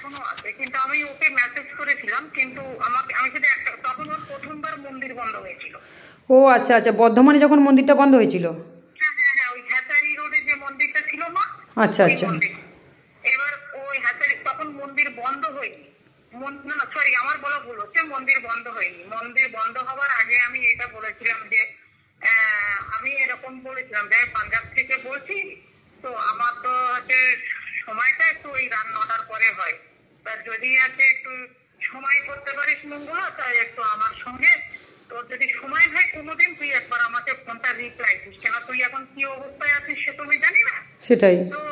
এখনো আছে, কিন্তু আমি ওকে মেসেজ করেছিলাম, কিন্তু আমি শুধু একটা, তখন ওর প্রথমবার মন্দির বন্ধ হয়েছিল। ও আচ্ছা আচ্ছা, বর্ধমানে যখন মন্দিরটা বন্ধ হয়েছিল। হ্যাঁ হ্যাঁ হ্যাঁ, ওই হ্যাচারি রোডে যে মন্দিরটা ছিল না, আচ্ছা ওই আচ্ছা। মন্দির। এবার ওই হ্যাচারি তখন মন্দির বন্ধ হয়নি, না না সরি, আমার বলা ভুল হচ্ছে, মন্দির বন্ধ হয়নি। মন্দির বন্ধ হওয়ার আগে আমি এটা বলেছিলাম যে আমি এরকম বলেছিলাম যে পাঞ্জাব থেকে বলছি, তো আমার তো হচ্ছে সময়টা একটু ওই রাত 9টার পরে হয়, তা যদি আছে একটু সময় করতে পারিস মঙ্গলা, তাই একটু আমার সঙ্গে তোর যদি সময় হয় কোনোদিন তুই একবার আমাকে ফোনটা রিপ্লাই দিস, কেন তুই এখন কি অবস্থায় আছিস সে তো আমি জানি না। সেটাই। তো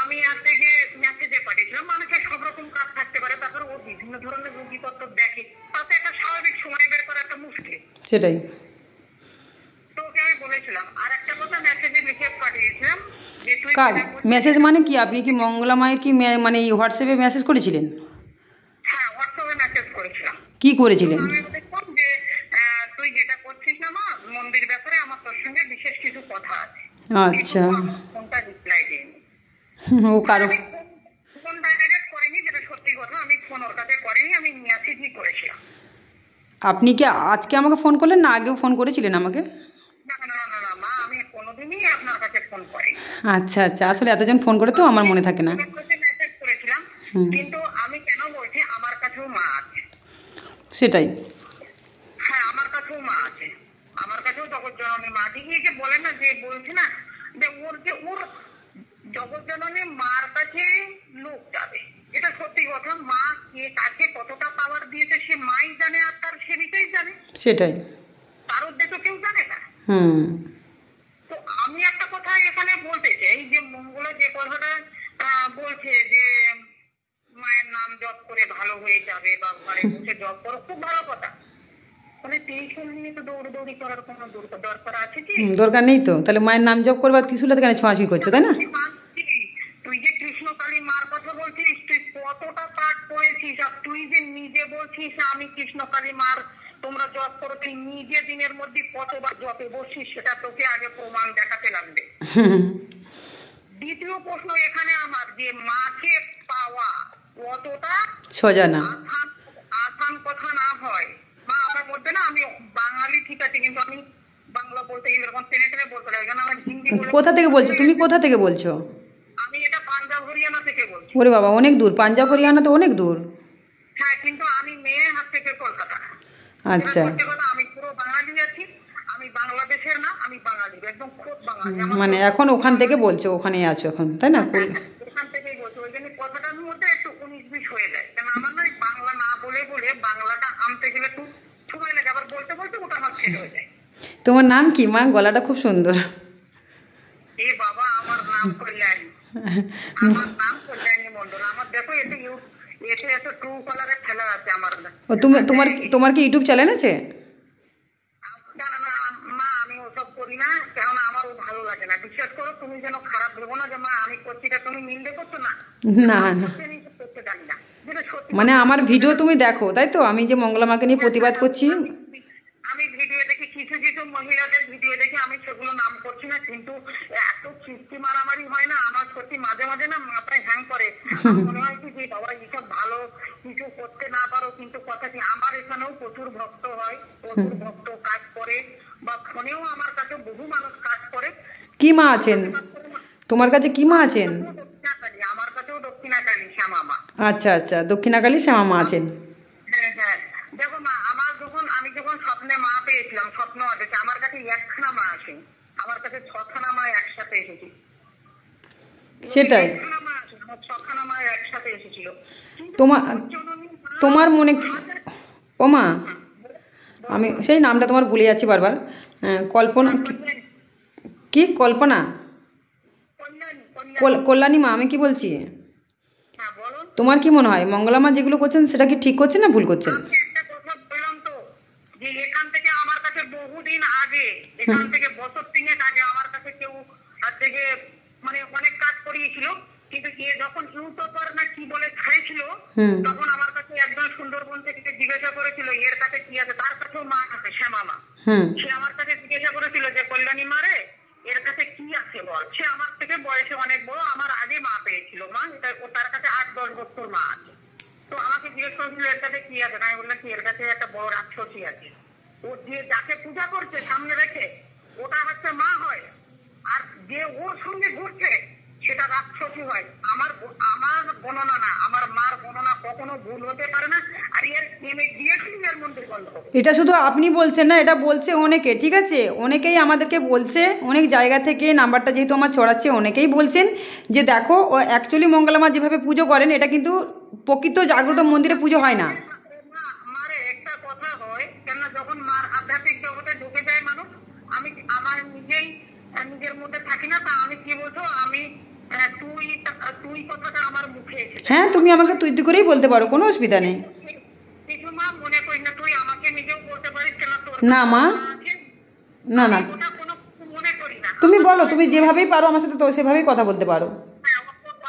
আমি আজকে গিয়ে মেসেজে পাঠিয়েছিলাম, মানুষের সব রকম কাজ থাকতে পারে, তারপরে ও বিভিন্ন ধরনের রোগীপত্র দেখে, তাতে একটা স্বাভাবিক সময় বের করা একটা মুশকিল। সেটাই। তো ওকে আমি বলেছিলাম, আর একটা কথা মেসেজে লিখে পাঠিয়েছিলাম যে তুই কাজ মেসেজ মানে কি, আপনি কি মঙ্গলা মায়ের কি মানে হোয়াটসঅ্যাপে মেসেজ করেছিলেন? হ্যাঁ, হোয়াটসঅ্যাপে মেসেজ করেছিলাম। কি তো করেছিলেন? আমি বলেছিলাম যে তুই যেটা করছিস না মা, মন্দির ব্যাপারে আমার তোর সঙ্গে বিশেষ কিছু কথা আছে। আচ্ছা। ফোনটা রিপ্লাই দিইনি। ও কারো আমি ফোন ডাইরেক্ট করিনি, যেটা সত্যি কথা, আমি ফোন ওর কাছে করিনি, আমি মেসেজই করেছিলাম। আপনি কি আজকে আমাকে ফোন করলেন না আগেও ফোন করেছিলেন আমাকে? না না না না না মা, আমি কোনোদিনই আপনার কাছে ফোন করিনি। আচ্ছা আচ্ছা, আসলে এতজন ফোন করে তো আমার মনে থাকে না। মেসেজ করেছিলাম, কিন্তু আমি কেন বলছি, আমার কাছেও মা আছে। সেটাই। হ্যাঁ, আমার কাছেও মা আছে, আমার কাছেও জগৎজননী মা। দিকে যে বলে না, যে বলছে না যে ওর জগৎজননী মার কাছে লোক যাবে, এটা সত্যি কথা। মা কে কাকে কতটা পাওয়ার দিয়েছে সে মাই জানে, আর তার সে বিষয় জানে। সেটাই। তার উদ্দেশ্য কেউ জানে না। হুম। তো আমি একটা কথা এখানে বলতে চাই, যে মঙ্গলা যে কথাটা বলছে যে মায়ের নাম জপ করে ভালো হয়ে যাবে, বা ঘরে বসে জপ করো, খুব ভালো কথা। মানে টেনশন নিয়ে তো দৌড়দৌড়ি করার কোনো দরকার আছে কি? দরকার নেই তো, তাহলে মায়ের নাম জপ করবার ত্রিশুলাতে কেন ছোঁয়াছুঁই করছো, তাই না? তুই যে কৃষ্ণকালী মার কথা বলছিস, তুই কতটা পাঠ করেছিস, আর তুই যে নিজে বলছিস আমি কৃষ্ণকালী মার তোমরা জপ করো, তুই নিজে দিনের মধ্যে কতবার জপে বসিস, সেটা তোকে আগে প্রমাণ দেখাতে লাগবে। দ্বিতীয় প্রশ্ন এখানে আমার, যে মাকে পাওয়া কতটা সোজা না। আসান কথা না হয়। মা আমার মধ্যে না, আমি বাঙালি ঠিক আছে, কিন্তু আমি বাংলা বলতে গেলে এরকম টেনে টেনে বলতে লাগে, কারণ আমার হিন্দি কোথা থেকে বলছো তুমি, কোথা থেকে বলছো? আমি এটা পাঞ্জাব হরিয়ানা থেকে বলছি। ওরে বাবা, অনেক দূর, পাঞ্জাব হরিয়ানা তো অনেক দূর। হ্যাঁ, কিন্তু আমি মেয়ে হাত থেকে কলকাতা। আচ্ছা। আমি পুরো বাঙালি আছি, আমি বাংলাদেশের না, আমি বাঙালি, একদম খোদ বাঙালি। মানে এখন ওখান থেকে বলছো, ওখানেই আছো এখন, তাই না? ওখান থেকেই বলছি, ওই জন্য কথাটার মধ্যে একটু 19-20 হয়ে যায়, কেন আমার না বাংলা না বলে বলে বাংলাটা আনতে গেলে একটু সময় লাগে, আবার বলতে বলতে ওটা আমার ফেল হয়ে যায়। তোমার নাম কি মা? গলাটা খুব সুন্দর। এ বাবা, আমার নাম কল্যাণী। আমার নাম কল্যাণী মন্ডল। আমার দেখো এতে এত ট্রু কালারে ফেলা আছে আমার। ও তোমার কি ইউটিউব চ্যানেল আছে? না না না মা, আমি ওসব করি না, কেননা আমারও ভালো লাগে না। বিশ্বাস করো, তুমি যেন খারাপ ভেবো না যে মা আমি করছি, তুমি নিন্দে করছো না। না না, করতে জানি না, যেটা সত্যি। মানে আমার ভিডিও তুমি দেখো তাই তো? আমি যে মঙ্গলা মাকে নিয়ে প্রতিবাদ করছি, আমি ভিডিও দেখি, কিছু কিছু মহিলাদের ভিডিও দেখি, আমি সেগুলো নাম করছি না, কিন্তু এত সৃষ্টি মারামারি হয় না, আমার সত্যি মাঝে মাঝে না মাথায় হ্যাং করে। মনে হয় কি যে বাবা এইসব ভালো কিছু করতে না পারো, কিন্তু কথা কি, আমার এখানেও প্রচুর ভক্ত হয়, প্রচুর ভক্ত কাজ করে, বা ফোনেও আমার কাছে বহু মানুষ কাজ করে। কি মা আছেন তোমার কাছে? কি মা আছেন? দক্ষিণাকালী, আমার কাছেও দক্ষিণাকালী শ্যামা মা। আচ্ছা আচ্ছা, দক্ষিণাকালী শ্যামা মা আছেন। হ্যাঁ হ্যাঁ, দেখো মা, আমি যখন স্বপ্নে মা পেয়েছিলাম, স্বপ্ন আছে আমার কাছে একখানা মা আসে, আমার কাছে 6খানা মা একসাথে এসেছে। সেটাই। 6খানা মা একসাথে এসেছিল। তোমার মনে ও মা, আমি সেই নামটা তোমার ভুলে যাচ্ছি বারবার। কল্পনা কি? কল্পনা? কল্যাণী মা, আমি কি বলছি, তোমার কি মনে হয় মঙ্গলা মা যেগুলো করছেন সেটা কি ঠিক করছেন না ভুল করছেন? একটা কথা বললাম তো, যে এখান থেকে আমার কাছে বহুদিন আগে, এখান থেকে বছর 3 আগে আমার কাছে কেউ থেকে মানে অনেক কাজ করিয়েছিল, কিন্তু এ যখন ইউটিউবার না কি বলে ছাড়েছিল, তখন আমার কাছে একজন সুন্দরবন থেকে জিজ্ঞাসা করেছিল এর কাছে কি আছে, তার কাছেও মা আছে, শ্যামা মা। সে আমার কাছে জিজ্ঞাসা করেছিল যে কল্যাণী মারে এর কাছে কি আছে বল। সে আমার থেকে বয়সে অনেক বড়, আমার আগে মা পেয়েছিল মা, তার কাছে 8-10 বছর মা আছে। জিজ্ঞেস করেছিল এর কাছে কি আছে, আমি বললাম কি এর কাছে একটা বড় রাক্ষসী আছে, ও যে যাকে পূজা করছে সামনে রেখে ওটা হচ্ছে মা হয়, আর যে ওর সঙ্গে ঘুরছে সেটা রাক্ষসী হয়। আমার গণনা না, আমার মার গণনা কখনো ভুল হতে পারে না। আর এর নেমে দিয়েছি এর মন্দির বন্ধ হবে। এটা শুধু আপনি বলছেন না, এটা বলছে অনেকে, ঠিক আছে? অনেকেই আমাদেরকে বলছে, অনেক জায়গা থেকে নাম্বারটা যেহেতু আমার ছড়াচ্ছে, অনেকেই বলছেন যে দেখো ও অ্যাকচুয়ালি মঙ্গলা মা যেভাবে পুজো করেন এটা কিন্তু প্রকৃত জাগ্রত মন্দিরে পুজো হয় না। মারে একটা কথা হয় কেন, যখন মার আধ্যাত্মিক জগতে ঢুকে যায় মানুষ, আমি আমার নিজের মধ্যে থাকি না, তা আমি কি বলছো, আমি তুই কথাটা আমার মুখে এসেছে। হ্যাঁ, তুমি আমাকে তুই তুই করেই বলতে পারো, কোনো অসুবিধা নেই। কিছু মা মনে করি না, তুই আমাকে নিজেও বলতে পারিস কেন, তোর না মা, না না, ওটা কোনো মনে করি না। তুমি বলো, তুমি যেভাবেই পারো আমার সাথে তো সেভাবেই কথা বলতে পারো।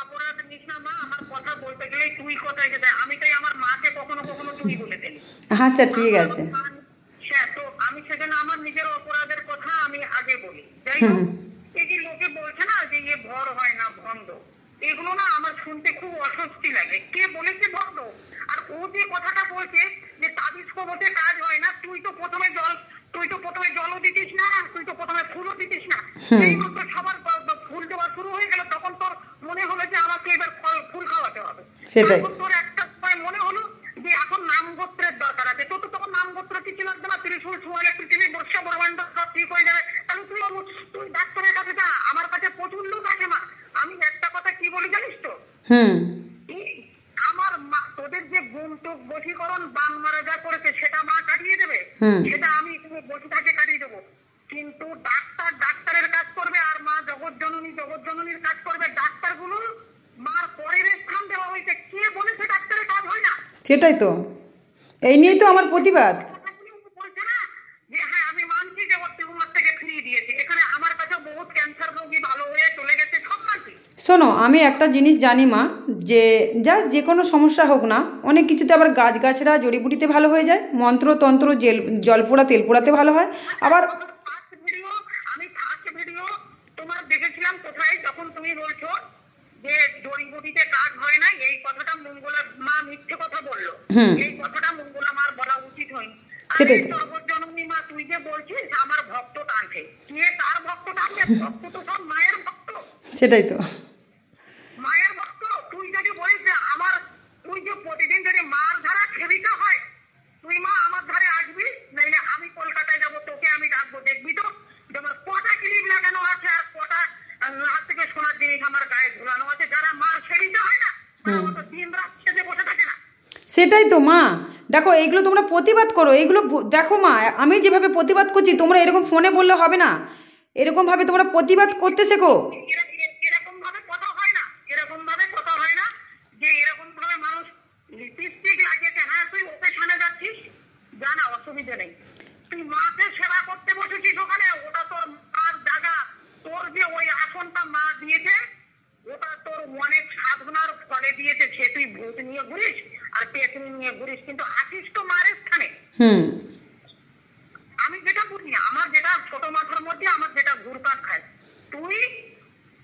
অপরাধ নিস না মা, আমার কথা বলতে গেলেই তুই কথাই যেতে, আমি তাই আমার মাকে কখনো কখনো তুই বলে ফেলি। আচ্ছা ঠিক আছে। হ্যাঁ, তো আমি সেজন্য আমার নিজের অপরাধের কথা আমি আগে বলি। যাই হোক, এই যে লোকে বলছে না যে ইয়ে ভর হয় না ভণ্ড, এগুলো না আমার শুনতে খুব অস্বস্তি লাগে। কে বলেছে ভণ্ড? আর ও যে কথাটা বলছে যে তাবিজ কবতে কাজ হয় না, তুই তো প্রথমে জলও দিতিস না, তুই তো প্রথমে ফুলও দিতিস না, এই মাত্র সবার ফুল দেওয়া শুরু হয়ে গেল, তখন তোর মনে হলো যে আমাকে এবার ফুল খাওয়াতে হবে। সেটাই। তখন তোর একটা সময় মনে হলো যে এখন নাম গোত্রের দরকার আছে, তো তখন নাম গোত্র কিছু লাগবে না, ত্রিশূল ছোঁয়ালে পৃথিবী বর্ষা ব্রহ্মাণ্ড সব ঠিক হয়ে যাবে। তাহলে তুই ডাক্তারের কাছে যা, আমার কাছে প্রচুর লোক আছে মা। আমি একটা কথা কি বলি জানিস তো, আমার মা তোদের যে গুমটুক বশীকরণ বান মারা যা করেছে সেটা মা কাটিয়ে দেবে, সেটা আমি বসে থাকে কাটিয়ে দেবো। কিন্তু ডাক্তারের কাজ করবে, আর মা জগৎজননীর কাজ করবে। ডাক্তারগুলো মার পরের স্থান দেওয়া হয়েছে, কে বলেছে ডাক্তারের কাজ হয় না? সেটাই তো, এই নিয়েই তো আমার প্রতিবাদ। বলছে না যে হ্যাঁ আমি মানছি যে ওর টিউমার থেকে ফিরিয়ে দিয়েছে, এখানে আমার কাছে বহুত ক্যান্সার রোগী ভালো হয়ে চলে গেছে, সব মানছি। শোনো, আমি একটা জিনিস জানি মা, যে যে কোনো সমস্যা হোক না, অনেক কিছুতে আবার গাছগাছরা জড়িবুটিতে ভালো হয়ে যায়, মন্ত্রতন্ত্র জল পোড়া তেল পোড়াতে ভালো হয়। আবার আমি ফার্স্ট ভিডিও তোমার দেখেছিলাম কোথায়, যখন তুমি বলছো যে জড়িবুটিতে কাজ হয় না, এই কথাটা মঙ্গলা মা মিথ্যে কথা বললো, এই কথাটা মঙ্গলা মার বলা উচিত হয়নি। সেটাই তো। জগৎজননী মা, তুই যে বলছিস আমার ভক্ত টানছে, কে তার ভক্ত টানছে? ভক্ত তো সব মায়ের ভক্ত। সেটাই তো, মায়ের ভক্ত। তুই যদি বলিস যে তুই যে প্রতিদিন যদি মার ধারা সেবিকা হয়, তুই মা আমার ধারে আসবি, নাইলে আমি কলকাতায় যাবো, তোকে আমি ডাকবো, দেখবি তো যেমন কটা ক্লিপ লাগানো আছে আর কটা হাত থেকে সোনার জিনিস আমার গায়ে ঝুলানো আছে। যারা মার সেবিকা হয় না, দিন রাত সেজে বসে থাকে না। সেটাই তো মা। দেখো, এইগুলো তোমরা প্রতিবাদ করো, এইগুলো দেখো মা, আমি যেভাবে প্রতিবাদ করছি তোমরা এরকম ফোনে বললে হবে না, এরকমভাবে তোমরা প্রতিবাদ করতে শেখো। এরকম ভাবে কথা হয় না, এরকম ভাবে কথা হয় না যে এরকম ভাবে মানুষ লিপস্টিক লাগিয়েছে। হ্যাঁ, তুই অপারেশনে যাচ্ছিস, জানা অসুবিধা নেই, তুই মাকে সেবা করতে বসেছিস ওখানে, ওটা তোর মার জায়গা। তোর যে ওই আসনটা মা দিয়েছে, ওটা তোর অনেক সাধনার ফলে দিয়েছে। সে তুই ভূত নিয়ে ঘুরিস আর পেতনি নিয়ে ঘুরিস, কিন্তু আসিস তো মায়ের স্থানে। আমি যেটা বুঝি, আমার যেটা ছোট মাথার মধ্যে আমার যেটা ঘুরপাক খায়, তুই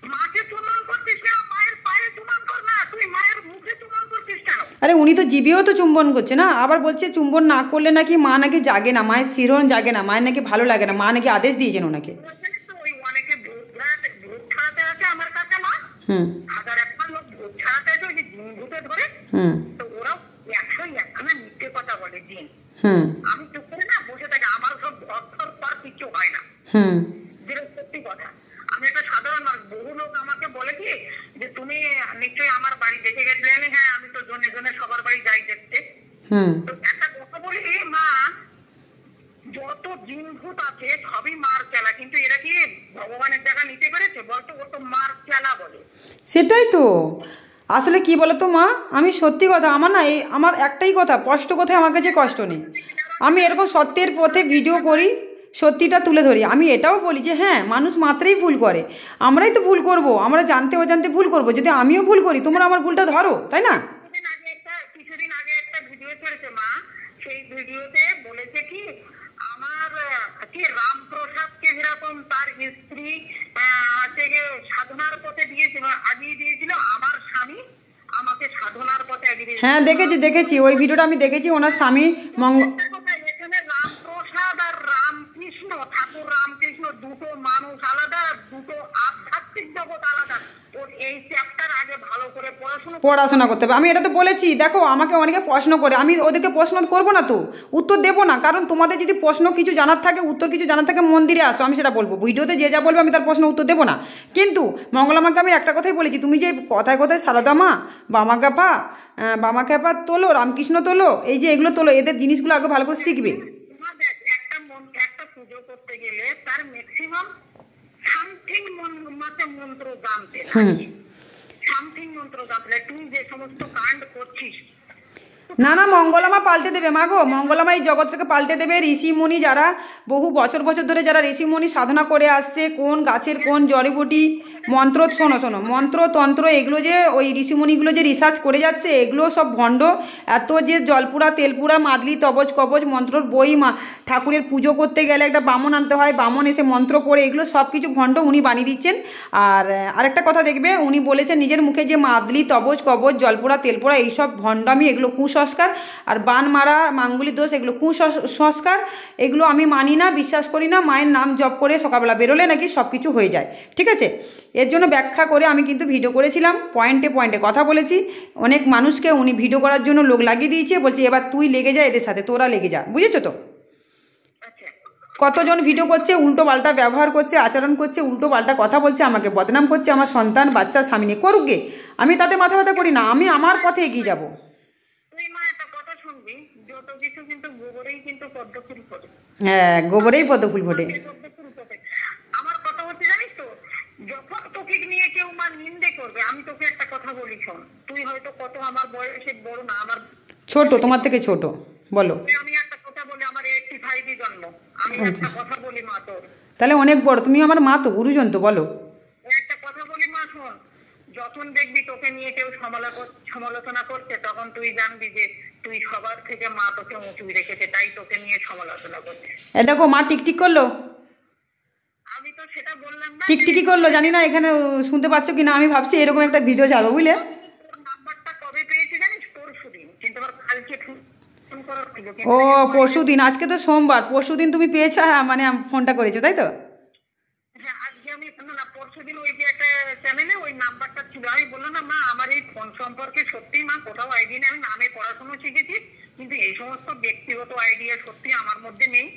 মাকে চুম্বন করছিস কেন? মায়ের পায়ে চুম্বন কর না, তুই মায়ের মুখে চুম্বন করছিস কেন? আরে উনি তো জিবেও তো চুম্বন করছে না, আবার বলছে চুম্বন না করলে নাকি মা নাকি জাগে না, মায়ের শিরোন জাগে না, মায়ের নাকি ভালো লাগে না, মা নাকি আদেশ দিয়েছেন ওনাকে। ওই অনেকে ভূত ছাড়াতে আছে আমার কাছে মা, হাজার একটা লোক ভূত ছাড়াতে আছে, ওই যে জিন ভূতে ধরে, তো ওরাও 101খানা মিথ্যে কথা বলে জিন। আমি চুপ করে না বসে থাকি, আমার সব অর্থর পর কিছু হয় না, যেটা সত্যি কথা। আমি একটা সাধারণ মানুষ, বহু লোক আমাকে বলে কি যে তুমি নিশ্চয়ই আমার বাড়ি দেখে গেছিলে। হ্যাঁ, আমি তো জনে জনে সবার বাড়ি যাই দেখতে। তো একটা কথা বলি মা, যত জিন ভূত আছে সবই মার চেলা, কিন্তু এরা কি ভগবানের জায়গা নিতে পেরেছে? বলতো ও তো মার চেলা বলে। সেটাই তো। আসলে কি বলতো মা, আমি সত্যি কথা, আমার না এই আমার একটাই কথা, কষ্ট কোথায় আমার কাছে কষ্ট নেই। আমি এরকম সত্যের পথে ভিডিও করি, সত্যিটা তুলে ধরি। আমি এটাও বলি যে হ্যাঁ, মানুষ মাত্রই ভুল করে, আমরাই তো ভুল করব, আমরা জানতে অজান্তে ভুল করব। যদি আমিও ভুল করি, তোমরা আমার ভুলটা ধরো, তাই না? কিছুদিন আগে একটা ভিডিও ছেড়েছে মা, সেই ভিডিওতে বলেছে কি আমার কি রামপ্রসাদকে যেরকম তার স্ত্রী সাধনার পথে দিয়েছিল, আগিয়ে দিয়েছিল, আমার স্বামী আমাকে সাধনার পথে আগিয়ে হ্যাঁ দেখেছি দেখেছি, ওই ভিডিওটা আমি দেখেছি। ওনার স্বামী এখানে রামপ্রসাদ আর রামকৃষ্ণ, ঠাকুর রামকৃষ্ণ দুটো মানুষ আলাদা, দুটো আধ্যাত্মিক জগৎ আলাদা। ওর এই চ্যাপ্টার আগে ভালো করে পড়াশোনা করতে হবে। আমি এটা তো বলেছি। দেখো আমাকে অনেকে প্রশ্ন করে, আমি ওদেরকে প্রশ্ন করবো না, তো উত্তর দেবো না। কারণ তোমাদের যদি প্রশ্ন কিছু জানার থাকে, উত্তর কিছু জানার থাকে, মন্দিরে আসো, আমি সেটা বলবো। ভিডিওতে যে যা বলবে আমি তার প্রশ্ন উত্তর দেবো না। কিন্তু মঙ্গলামাকে আমি একটা কথাই বলেছি, তুমি যে কথায় কথায় সারদা মা, বামা ক্যাপা তোলো, রামকৃষ্ণ তোলো, এই যে এগুলো তোলো, এদের জিনিসগুলো আগে ভালো করে শিখবে। একটা পুজো করতে গেলে তার ম্যাক্সিমাম সামথিং মন্ত্র জানতে লাগে, সামথিং মন্ত্র জানতে। তুই যে সমস্ত কাণ্ড করছিস, না না, মঙ্গলামা পাল্টে দেবে মা গো। মঙ্গলামা এই জগৎটাকে পাল্টে দেবে। ঋষিমুনি যারা বহু বছর বছর ধরে যারা ঋষিমুনি সাধনা করে আসছে, কোন গাছের কোন জড়িবুটি মন্ত্র, শোনো শোনো, মন্ত্রতন্ত্র এগুলো যে ওই ঋষিমুনিগুলো যে রিসার্চ করে যাচ্ছে, এগুলো সব ভণ্ড। এত যে জলপুরা তেলপুরা মাদলি তবজ কবজ মন্ত্রর বই, ঠাকুরের পুজো করতে গেলে একটা বামন আনতে হয়, বামন এসে মন্ত্র পড়ে, এগুলো সব কিছু ভণ্ড উনি বানিয়ে দিচ্ছেন। আর আরেকটা কথা দেখবে, উনি বলেছেন নিজের মুখে যে মাদলি তবজ কবজ জলপুরা তেলপুরা এইসব ভণ্ডামি, এগুলো কুসংস্কার। আর বান মারা মাঙ্গলিক দোষ, এগুলো কুসংস্কার। এগুলো আমি মানি না, বিশ্বাস করি না। মায়ের নাম জপ করে সকালবেলা বেরোলে নাকি সব কিছু হয়ে যায়, ঠিক আছে? এর জন্য ব্যাখ্যা করে আমি কিন্তু ভিডিও করেছিলাম, পয়েন্টে পয়েন্টে কথা বলেছি। অনেক মানুষকে উনি ভিডিও করার জন্য লোক লাগিয়ে দিয়েছে, বলছে এবার তুই লেগে যা এদের সাথে, তোরা লেগে যা, বুঝেছো তো? কতজন ভিডিও করছে, উল্টো পাল্টা ব্যবহার করছে, আচরণ করছে, উল্টো পাল্টা কথা বলছে, আমাকে বদনাম করছে, আমার সন্তান বাচ্চা স্বামী নিয়ে করুক গে, আমি তাতে মাথা ব্যথা করি না। আমি আমার পথে এগিয়ে যাবো। তুই মা একটা কথা শুনবি, যত কিছু কিন্তু গোবরেই কিন্তু পদ্ম ফুল ফোটে। হ্যাঁ, গোবরেই পদ্ম ফুল ফোটে। আমার কথা হচ্ছে জানিস তো, যখন তোকে নিয়ে কেউ মা নিন্দে করবে, আমি তোকে একটা কথা বলি শোন। তুই হয়তো কত আমার বয়সে বড় না, আমার ছোট, তোমার থেকে ছোট, বলো। আমি একটা কথা বলি, আমার 85 জন্ম। আমি একটা কথা বলি মা তোর, তাহলে অনেক বড়, তুমি আমার মা তো, গুরুজন তো, বলো। একটা কথা বলি মা শোন। যখন দেখবি তোকে নিয়ে কেউ সমালোচনা করছে, তখন তুই জানবি যে তুই সবার থেকে মা তোকে উঁচু রেখেছে, তাই তোকে নিয়ে সমালোচনা করছে। দেখো মা টিকটিক করলো, আমি তো সেটা বললাম না, টিকটিকি করলো। জানি না এখানে শুনতে পাচ্ছ কিনা, আমি ভাবছি এরকম একটা ভিডিও ছাড়বো, বুঝলে? তোর নাম্বারটা কবে পেয়েছি জানিস? পরশুদিন, কিন্তু আবার কালকে ফোন করার ছিল। ও পরশুদিন, আজকে তো সোমবার, পরশুদিন তুমি পেয়েছো, মানে ফোনটা করেছো, তাই তো? হ্যাঁ, আজকে আমি না, পরশুদিন ওই যে একটা চ্যানেলে ওই নাম্বারটা ছিল। আমি বললাম না মা, আমার এই ফোন সম্পর্কে সত্যি মা কোথাও আইডিয়া নেই। আমি নামে পড়াশোনা শিখেছি, কিন্তু এই সমস্ত ব্যক্তিগত আইডিয়া সত্যি আমার মধ্যে নেই,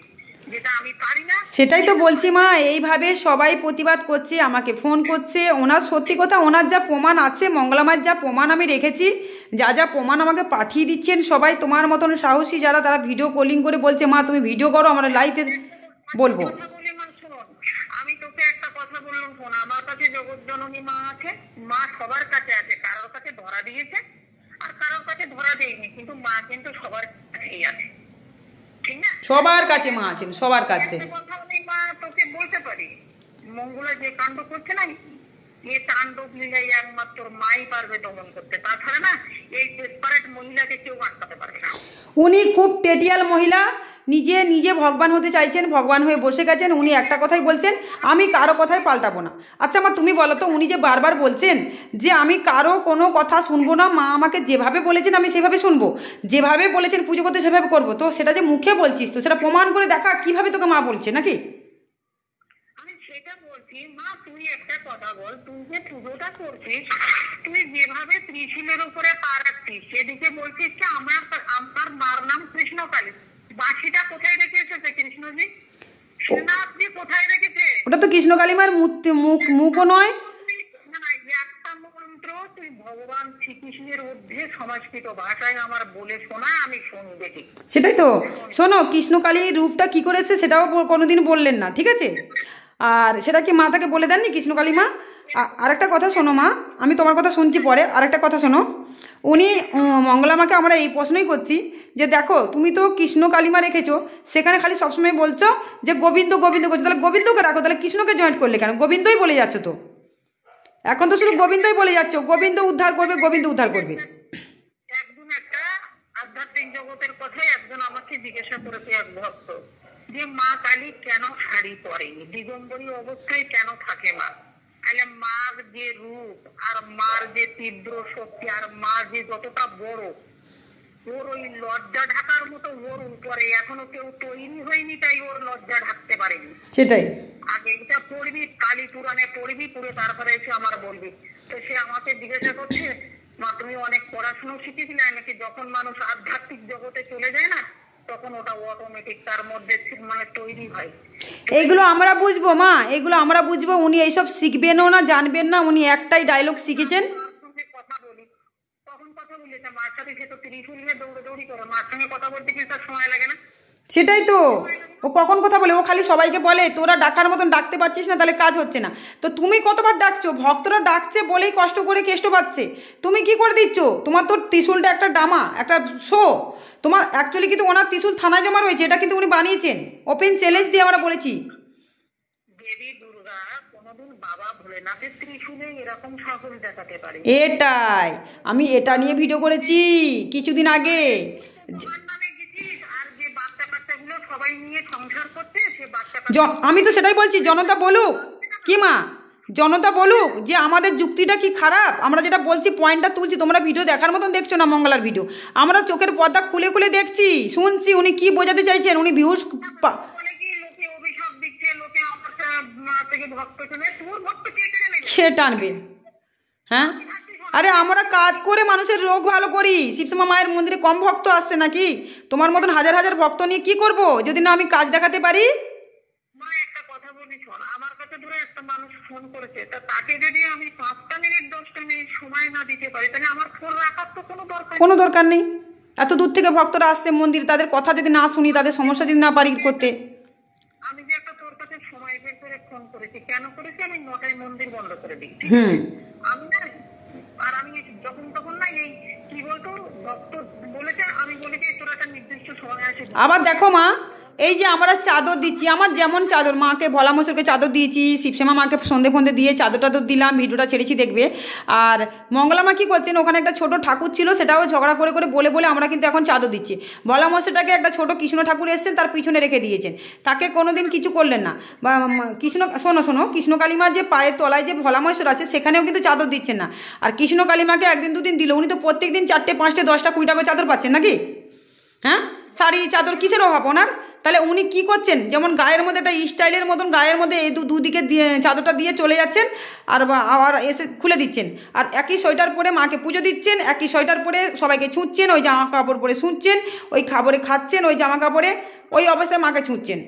যেটা আমি পারি না। সেটাই তো বলছি মা, এইভাবে সবাই প্রতিবাদ করছে, আমাকে ফোন করছে। ওনার সত্যি কথা, ওনার যা প্রমাণ আছে, মঙ্গলামার যা প্রমাণ আমি রেখেছি, যা যা প্রমাণ আমাকে পাঠিয়ে দিচ্ছেন সবাই, তোমার মতন সাহসী যারা, তারা ভিডিও কলিং করে বলছে মা তুমি ভিডিও করো, আমরা লাইভে বলবো। আমি তোকে একটা কথা বললাম শোন, আমার কাছে জগৎ জননী মা আছে। মা সবার কাছে আছে, কারোর কাছে ধরা দিয়েছে আর কারোর কাছে ধরা দেয়নি, কিন্তু মা কিন্তু সবার কাছেই আছে, ঠিক না? সবার কাছে মা আছেন, সবার কাছে। কথা আমি মা তোকে বলতে পারি, মঙ্গলা যে কাণ্ড করছে না, এই তাণ্ডব লীলাই একমাত্র মাই পারবে দমন করতে। তাছাড়া না, এই ডেসপারেট মহিলাকে কেউ আটকাতে পারবে না। উনি খুব টেটিয়াল মহিলা, নিজে নিজে ভগবান হতে চাইছেন, ভগবান হয়ে বসে গেছেন। উনি একটা কথাই বলছেন, আমি কারো কথাই পাল্টাবো না। আচ্ছা মা তুমি বলো তো, উনি যে বারবার বলছেন যে আমি কারো কোনো কথা শুনবো না, মা আমাকে যেভাবে বলেছেন আমি সেভাবে শুনবো, যেভাবে বলেছেন পুজো করতে সেভাবে করবো, তো সেটা যে মুখে বলছিস, তো সেটা প্রমাণ করে দেখা কিভাবে তোকে মা বলছে নাকি? আমি সেটা বলছি মা, তুই একটা কথা বল, তুই যে পুজোটা করছিস, তুই যেভাবে ত্রিশূলের উপরে পা রাখছিস, সেদিকে বলছিস যে আমার মার নাম কৃষ্ণকালী। বাঁশিটা কোথায় রেখে এসেছে কৃষ্ণজি? সোনাজি কোথায় রেখেছে? ওটা তো কৃষ্ণকালীমার মুখও নয়। না, একটা মন্ত্র তুই ভগবান শ্রীকৃষ্ণের ঊর্ধ্বে সংস্কৃত ভাষায় আমার বলে শোনা, আমি শুনি দেখি। সেটাই তো, শোনো, কৃষ্ণকালীর রূপটা কি করেছে সেটাও কোনোদিন বললেন না, ঠিক আছে? আর সেটা কি মা তাকে বলে দেননি কৃষ্ণকালী মা? আরেকটা কথা শোনো মা, আমি তোমার কথা শুনছি পরে, আরেকটা কথা শোনো। উনি মঙ্গলামাকে আমরা এই প্রশ্নই করছি যে দেখো তুমি তো কৃষ্ণ কালিমা রেখেছো, সেখানে খালি সবসময় বলছো যে গোবিন্দ গোবিন্দ করছো, তাহলে গোবিন্দকে রাখো, তাহলে কৃষ্ণকে জয়েন্ট করলে কেন? গোবিন্দই বলে যাচ্ছ তো, এখন তো শুধু গোবিন্দই বলে যাচ্ছ, গোবিন্দ উদ্ধার করবে, গোবিন্দ উদ্ধার করবে। একজন একটা আধ্যাত্মিক জগতের কথাই একজন আমাকে জিজ্ঞাসা করেছে, এক ভক্ত, যে মা কালী কেন শাড়ি পরেনি, দিগম্বরী অবস্থায় কেন থাকে মা? তাহলে মার যে রূপ আর মার যে তীব্র শক্তি আর মা যে যতটা বড়, ওর ওই লজ্জা ঢাকার মতো ওর উপরে এখনো কেউ তৈরি হয়নি, তাই ওর লজ্জা ঢাকতে পারেনি। সেটাই। আগে এটা পড়বি, কালী পুরাণে পড়বি, পুরো তারপরে এসে আমার বলবি। তো সে আমাকে জিজ্ঞাসা করছে, মা তুমি অনেক পড়াশোনা শিখেছিলে নাকি? যখন মানুষ আধ্যাত্মিক জগতে চলে যায় না, তখন ওটা অটোমেটিক তার মধ্যে মানে তৈরি হয়। এইগুলো আমরা বুঝবো মা, এগুলো আমরা বুঝবো। উনি এইসব শিখবেনও না, জানবেন না। উনি একটাই ডায়লগ শিখেছেন। মার সঙ্গে কথা বলি, তখন কথা বলেছে মার সাথে, সে তো ত্রিশূল নিয়ে দৌড়ি করে, মার সঙ্গে কথা বলতে কি তার সময় লাগে না? সেটাই তো, ও কখন কথা বলে? ও খালি সবাইকে বলে তোরা ডাকার মতন ডাকতে পারছিস না, তাহলে কাজ হচ্ছে না। তো তুমি কতবার ডাকছো? ভক্তরা ডাকছে বলেই কষ্ট করে কেষ্ট পাচ্ছে, তুমি কি করে দিচ্ছ? তোমার তো ত্রিশূলটা একটা ডামা, একটা শো। তোমার অ্যাকচুয়ালি কিন্তু ওনার ত্রিশূল থানায় জমা রয়েছে, এটা কিন্তু উনি বানিয়েছেন। ওপেন চ্যালেঞ্জ দিয়ে আমরা বলেছি। দেবী দুর্গা কোনোদিন বাবা ভোলেনাথের ত্রিশূলে এরকম সাহস দেখাতে পারে? এটাই, আমি এটা নিয়ে ভিডিও করেছি কিছুদিন আগে। আর যে বাচ্চা কাচ্চাগুলো সবাই নিয়ে সংসার করতে, সে বাচ্চা আমি তো সেটাই বলছি, জনতা বলুক কি মা, জনতা বলুক যে আমাদের যুক্তিটা কি খারাপ। আমরা যেটা বলছি পয়েন্টটা তুলছি, তোমরা ভিডিও দেখার মতন দেখছো না মঙ্গলার ভিডিও। আমরা চোখের পর্দা খুলে খুলে দেখছি, শুনছি উনি কি বোঝাতে চাইছেন। উনি ভিউজ অভিশাপ দিচ্ছে, লোকে আমার থেকে ভক্ত চলে, তোর ভক্ত কে কেড়ে নেবে? সে টানবে। হ্যাঁ, আরে আমরা কাজ করে মানুষের রোগ ভালো করি। শিবশ্যামা মায়ের মন্দিরে কম ভক্ত আসছে নাকি? তোমার মতন হাজার হাজার ভক্ত নিয়ে কি করব যদি না আমি কাজ দেখাতে পারি? মা একটা কথা বলি শোন, আমার কাছে ধরে একটা মানুষ ফোন করেছে, তা তাকে যদি আমি 5টা মিনিট 10টা মিনিট সময় না দিতে পারি, তাহলে আমার ফোন রাখার তো কোনো দরকার নেই। এত দূর থেকে ভক্তরা আসছে মন্দির, তাদের কথা যদি না শুনি, তাদের সমস্যা যদি না পারি করতে। আমি যে একটা তোর কাছে সময় বের করে ফোন করেছি, কেন করেছি? আমি 9টায় মন্দির বন্ধ করে দিই। আমি না, আর আমি যখন তখন না এই কি বলতো ভক্ত বলেছে, আমি বলেছি তোর একটা নির্দিষ্ট সময় আছে। আবার দেখো মা, এই যে আমরা চাদর দিচ্ছি, আমার যেমন চাদর, মাকে ভোলা মশাইকে চাদর দিয়েছি, শিবশ্যামা মাকে সন্ধে ফন্দে দিয়ে চাদর টাদর দিলাম, ভিডিওটা ছেড়েছি দেখবে। আর মঙ্গলা মা কী করছেন, ওখানে একটা ছোট ঠাকুর ছিল, সেটাও ঝগড়া করে করে বলে বলে আমরা কিন্তু এখন চাদর দিচ্ছি। ভোলা মশাইটাকে একটা ছোট কৃষ্ণ ঠাকুর এসেছেন, তার পিছনে রেখে দিয়েছেন, তাকে কোনোদিন কিছু করলেন না। বা শোনো কৃষ্ণ কালীমার যে পায়ের তলায় যে ভোলা মহেশ্বর আছে, সেখানেও কিন্তু চাদর দিচ্ছেন না। আর কৃষ্ণ কালীমাকে একদিন দুদিন দিল, উনি তো প্রত্যেক দিন 4টে 5টে 10টা 20টা করে চাদর পাচ্ছেন নাকি? হ্যাঁ, শাড়ি চাদর কিসের অভাব ওনার? তাহলে উনি কি করছেন, যেমন গায়ের মধ্যে একটা স্টাইলের মতন গায়ের মধ্যে এই দুদিকে দিয়ে চাদরটা দিয়ে চলে যাচ্ছেন, আর আবার এসে খুলে দিচ্ছেন। আর একই সোয়েটার পরে মাকে পুজো দিচ্ছেন, একই সোয়েটার পরে সবাইকে ছুঁচ্ছেন, ওই জামা কাপড় পরে শুঁচ্ছেন, ওই খাবারে খাচ্ছেন ওই জামা কাপড়ে, ওই অবস্থায় মাকে ছুঁচ্ছেন।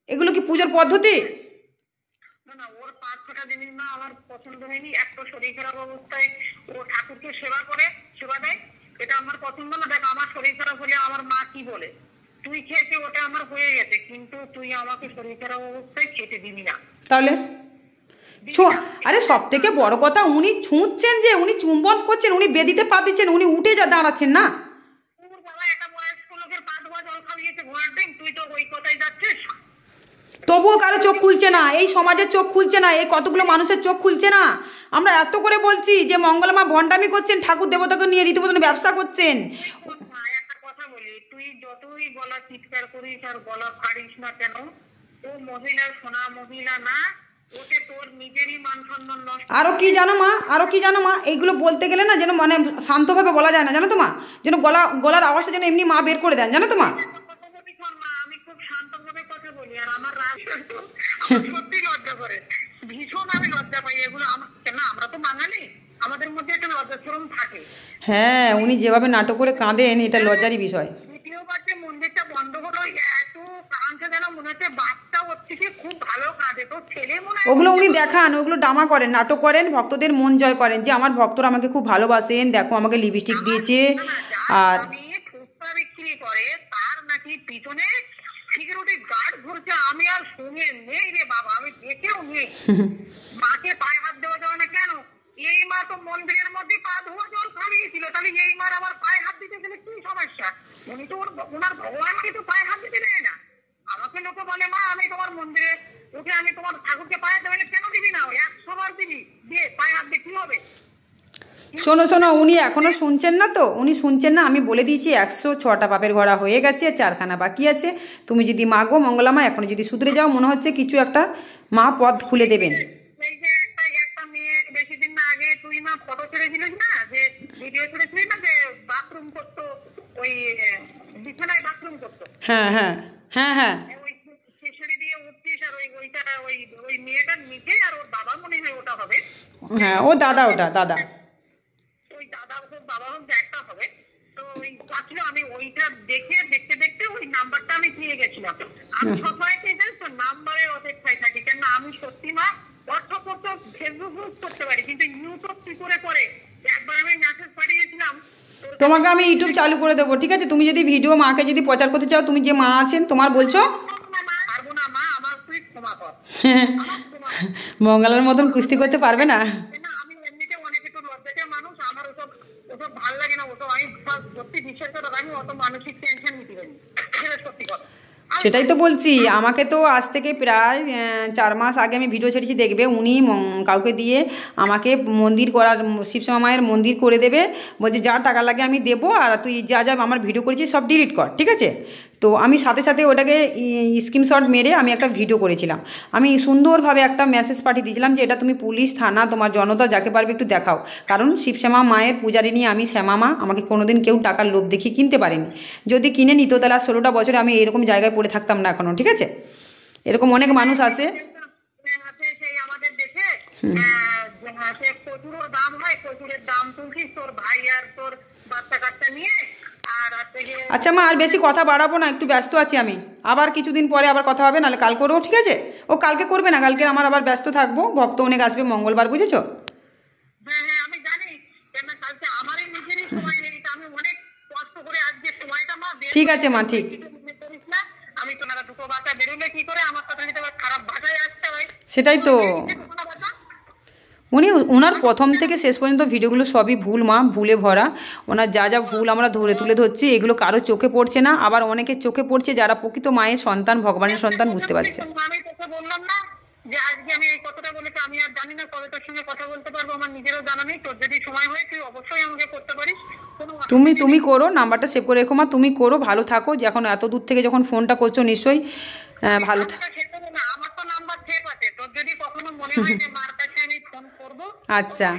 এগুলো কি পুজোর পদ্ধতি? না, ওর 5-6টা জিনিস না আমার পছন্দ হয়নি। একটা শরীর খারাপ অবস্থায় ও ঠাকুরকে সেবা দেয়, এটা আমার পছন্দ না। দেখ, আমার শরীর খারাপ হলে আমার মা কি বলে, তুই খেয়েছে ওটা আমার হয়ে গেছে, কিন্তু তুই আমাকে শরীর খারাপ অবস্থায় খেতে দিবি না। তাহলে আরে সব থেকে বড় কথা, উনি ছুঁচ্ছেন, যে উনি চুম্বন করছেন, উনি বেদিতে পা দিচ্ছেন, উনি উঠে দাঁড়াচ্ছেন না। বাবা, একটা বয়স্ক লোকের পা ধোয়া জল খাইয়েছে ঘোড়ার ডিম, তুই তো ওই কথাই যাচ্ছিস। তবুও কারো চোখ খুলছে না, এই সমাজের চোখ খুলছে না, এই কতগুলো মানুষের চোখ খুলছে না। আমরা এত করে বলছি যে মঙ্গলা মা ভণ্ডামি করছেন, ঠাকুর দেবতাকে নিয়ে রীতিমতন ব্যবসা করছেন। একটা কথা বলি, তুই যতই গলা চিৎকার করিস আর গলা ফাড়িস না কেন, ও মহিলা সোনা মহিলা না, ওতে তোর নিজেরই মান সম্মান নষ্ট। আরো কি জানো মা, এইগুলো বলতে গেলে না যেন মানে শান্তভাবে বলা যায় না, জানো তো মা, যেন গলার আওয়াজটা যেন এমনি মা বের করে দেন, জানো তো মা। আমি খুব শান্তভাবে কথা বলি, আর আমার সত্যি লজ্জা করে, ভীষণ আমি লজ্জা পাই এগুলো। না, আমরা তো বাঙালি, আমাদের মধ্যে একটা লজ্জাশরম থাকে। হ্যাঁ, উনি যেভাবে নাটক করে কাঁদেন, এটা লজ্জারই বিষয়। দ্বিতীয়বার যে মন্দিরটা বন্ধ হলো, এত কাঁদছে যেন মনে হচ্ছে বাচ্চা হচ্ছে, সে খুব ভালো কাঁদে, তো ছেলে মনে হয়। ওগুলো উনি দেখান, ওগুলো ড্রামা করেন, নাটক করেন, ভক্তদের মন জয় করেন, যে আমার ভক্তরা আমাকে খুব ভালোবাসেন, দেখো আমাকে লিপস্টিক দিয়েছে। আর ফুচকা বিক্রি করে, তার নাকি পিছনে সিকিউরিটি গার্ড ঘুরছে, আমি আর শুনে নেই রে বাবা, আমি দেখেও নেই। মাকে পায়ে হাত দেওয়া যাবে না কেন? এই মা তো মন্দিরের মধ্যে পা ধোয়া জল খাইয়েছিল, তাহলে এই মার আবার পায়ে হাত দিতে গেলে কি সমস্যা? উনি তো ওনার ভগবানকে তো পায়ে হাত দিতে দেয় না। আমাকে লোকে বলে, মা আমি তোমার মন্দিরে ওকে, আমি তোমার ঠাকুরকে পায়ে দেবে, কেন দিবি না? 100 বার দিবি, দিয়ে পায়ে হাত দিয়ে কি হবে? শোনো উনি এখনো শুনছেন না, তো উনি শুনছেন না। আমি বলে দিয়েছি 106টা পাপের ঘোড়া হয়ে গেছে, 4খানা বাকি আছে। তুমি যদি মাগো মঙ্গলা মা, এখন যদি শুধরে যাও, মনে হচ্ছে কিছু একটা মা পথ খুলে দেবেন। এই যে একটা মেয়ে ছেড়েছিল না, যে ভিডিও ছেড়েছিল না যে বাথরুম করতো, ওই বিছানায় বাথরুম করতো। হ্যাঁ হ্যাঁ হ্যাঁ হ্যাঁ ওই খিচুড়ি দিয়ে উঠছিস, আর ওইটা ওই মেয়েটার নিচে, আর ওর বাবা মনে হয় ওটা হবে। হ্যাঁ ও দাদা, ওটা দাদা। ওই দাদা হোক বাবা হোক একটা হবে। তো ওই পাচ্ছিল, আমি ওইটা দেখতে দেখতে ওই নাম্বারটা আমি পেয়ে গেছিলাম। আমি সবাইকে জানিস তো নাম্বারের অপেক্ষায় থাকি, কেন আমি সত্যি মা হোয়াটসঅ্যাপ করতে, ফেসবুক ইউজ করতে পারি, কিন্তু ইউটিউব কি করে একবার আমি মেসেজ পাঠিয়েছিলাম। তোমাকে আমি ইউটিউব চালু করে দেবো, ঠিক আছে? তুমি যদি ভিডিও মাকে যদি প্রচার করতে চাও, তুমি যে মা আছেন তোমার বলছো, পারবো না মা, আমার তুই ক্ষমা কর। মঙ্গলার মতন কুস্তি করতে পারবে না। আমি এমনিতে অনেক একটু লজ্জার মানুষ, আমার ওসব ভালো লাগে না, ওসব আমি সত্যি বিশ্বাস করো, আমি অত মানসিক টেনশন নিতে পারি, সত্যি কথা। সেটাই তো বলছি, আমাকে তো আজ থেকে প্রায় 4 মাস আগে আমি ভিডিও ছেড়েছি, দেখবে উনি কাউকে দিয়ে আমাকে মন্দির করার, শিবশ্যামা মায়ের মন্দির করে দেবে, বলছে যা টাকা লাগে আমি দেবো, আর তুই যা যা আমার ভিডিও করেছিস সব ডিলিট কর, ঠিক আছে? তো আমি সাথে সাথে ওটাকে স্ক্রিনশট মেরে আমি একটা ভিডিও করেছিলাম। আমি সুন্দরভাবে একটা মেসেজ পাঠিয়ে দিয়েছিলাম যে এটা তুমি পুলিশ, থানা, তোমার জনতা যাকে পারবে একটু দেখাও, কারণ শিবশ্যামা মায়ের পূজারিনী আমি, শ্যামা মা, আমাকে কোনোদিন কেউ টাকার লোভ দেখিয়ে কিনতে পারেনি। যদি কিনে নিত তাহলে আর 16টা বছরে আমি এরকম জায়গায় পড়ে থাকতাম না এখনও, ঠিক আছে? এরকম অনেক মানুষ আছে। সেই আমাদের দেশে প্রচুর দাম হয়, প্রচুরের দাম তুলছিস তোর ভাই আর তোর বাচ্চা কাচ্চা নিয়ে। আচ্ছা মা, আর বেশি কথা বাড়াবো না, একটু ব্যস্ত আছি আমি, আবার কিছুদিন পরে আবার কথা হবে, নাহলে কাল করবো, ঠিক আছে? ও কালকে করবে না, কালকে আমার আবার ব্যস্ত থাকবো, ভক্ত অনেক আসবে মঙ্গলবার, বুঝেছো? হ্যাঁ হ্যাঁ আমি জানি, কেন কালকে আমারই নিজেরই সময় নেই, আমি অনেক কষ্ট করে আজকে সময়টা মা। ঠিক আছে মা, ঠিক। আমি তোমারা দুটো বাচ্চা বেরোলে কি করে আমার কথা নিতে খারাপ ভাষায় আসতে হয়, সেটাই তো। ওনার প্রথম থেকে শেষ পর্যন্ত ভিডিওগুলো সবই ভুল মা, ভুলে ভরা। ওনার যা যা ভুল আমরা তুলে ধরছি, এগুলো কারো চোখে পড়ছে না, আবার অনেকের চোখে পড়ছে যারা প্রকৃত মায়ের সন্তান, ভগবানের সন্তান বুঝতে পারছে। আমি তোকে বললাম না যে আজকে আমি এই কথাটা বলেছি, আমি আর জানি না কবে তোর সঙ্গে কথা বলতে পারবো, আমার নিজেরও জানা নেই। তোর যদি সময় হয় তুই অবশ্যই আমাকে করতে পারিস। তুমি করো, নাম্বারটা সেভ করে রেখো মা, তুমি করো, ভালো থাকো। যখন এত দূর থেকে যখন ফোনটা করছো নিশ্চয়ই ভালো থাকো। আমার তো নাম্বার সেভ আছে, তোর যদি কখনো মনে হয় যে মার কাছে আমি ফোন করবো, আচ্ছা।